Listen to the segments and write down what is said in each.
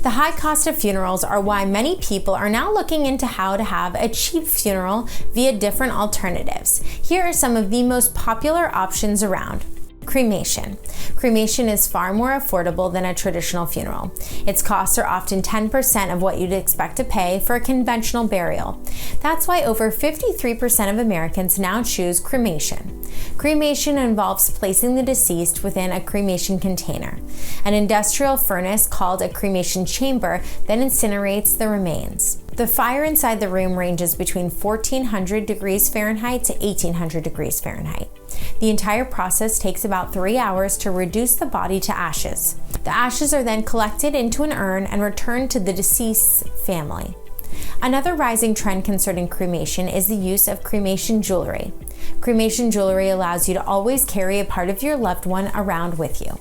The high cost of funerals are why many people are now looking into how to have a cheap funeral via different alternatives. Here are some of the most popular options around. Cremation. Cremation is far more affordable than a traditional funeral. Its costs are often 10% of what you'd expect to pay for a conventional burial. That's why over 53% of Americans now choose cremation. Cremation involves placing the deceased within a cremation container. An industrial furnace called a cremation chamber then incinerates the remains. The fire inside the room ranges between 1400 degrees Fahrenheit to 1800 degrees Fahrenheit. The entire process takes about 3 hours to reduce the body to ashes. The ashes are then collected into an urn and returned to the deceased's family. Another rising trend concerning cremation is the use of cremation jewelry. Cremation jewelry allows you to always carry a part of your loved one around with you.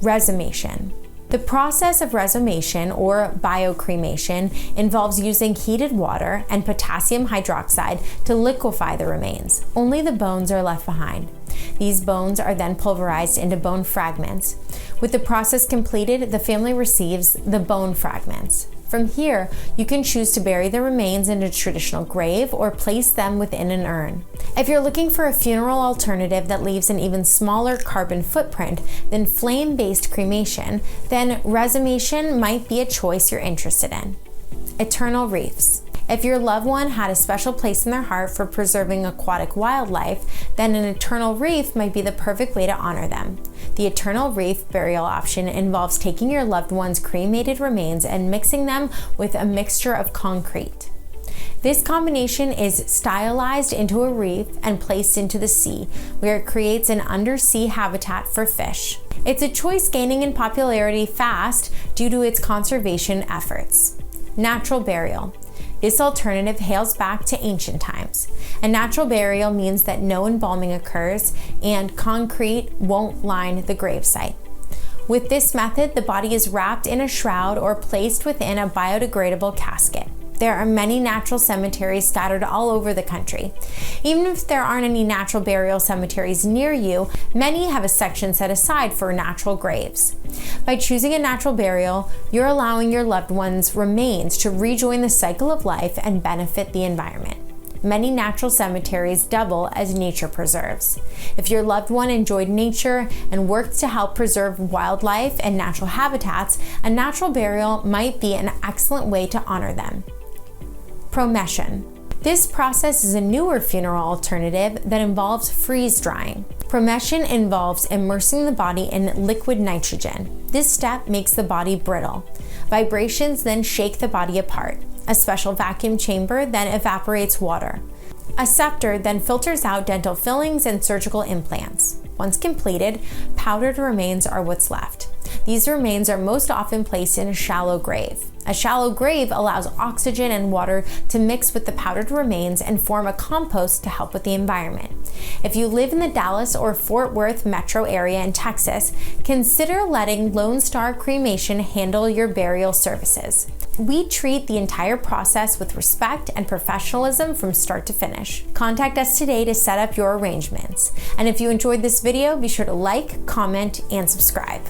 Resumation. The process of resumation or biocremation involves using heated water and potassium hydroxide to liquefy the remains. Only the bones are left behind. These bones are then pulverized into bone fragments. With the process completed, the family receives the bone fragments. From here, you can choose to bury the remains in a traditional grave or place them within an urn. If you're looking for a funeral alternative that leaves an even smaller carbon footprint than flame-based cremation, then resumation might be a choice you're interested in. Eternal reefs. If your loved one had a special place in their heart for preserving aquatic wildlife, then an eternal reef might be the perfect way to honor them. The eternal reef burial option involves taking your loved one's cremated remains and mixing them with a mixture of concrete. This combination is stylized into a reef and placed into the sea, where it creates an undersea habitat for fish. It's a choice gaining in popularity fast due to its conservation efforts. Natural burial. This alternative hails back to ancient times. A natural burial means that no embalming occurs and concrete won't line the gravesite. With this method, the body is wrapped in a shroud or placed within a biodegradable casket. There are many natural cemeteries scattered all over the country. Even if there aren't any natural burial cemeteries near you, many have a section set aside for natural graves. By choosing a natural burial, you're allowing your loved one's remains to rejoin the cycle of life and benefit the environment. Many natural cemeteries double as nature preserves. If your loved one enjoyed nature and worked to help preserve wildlife and natural habitats, a natural burial might be an excellent way to honor them. Promesion. This process is a newer funeral alternative that involves freeze drying. Promesion involves immersing the body in liquid nitrogen. This step makes the body brittle. Vibrations then shake the body apart. A special vacuum chamber then evaporates water. A scepter then filters out dental fillings and surgical implants. Once completed, powdered remains are what's left. These remains are most often placed in a shallow grave. A shallow grave allows oxygen and water to mix with the powdered remains and form a compost to help with the environment. If you live in the Dallas or Fort Worth metro area in Texas, consider letting Lone Star Cremation handle your burial services. We treat the entire process with respect and professionalism from start to finish. Contact us today to set up your arrangements. And if you enjoyed this video, be sure to like, comment, and subscribe.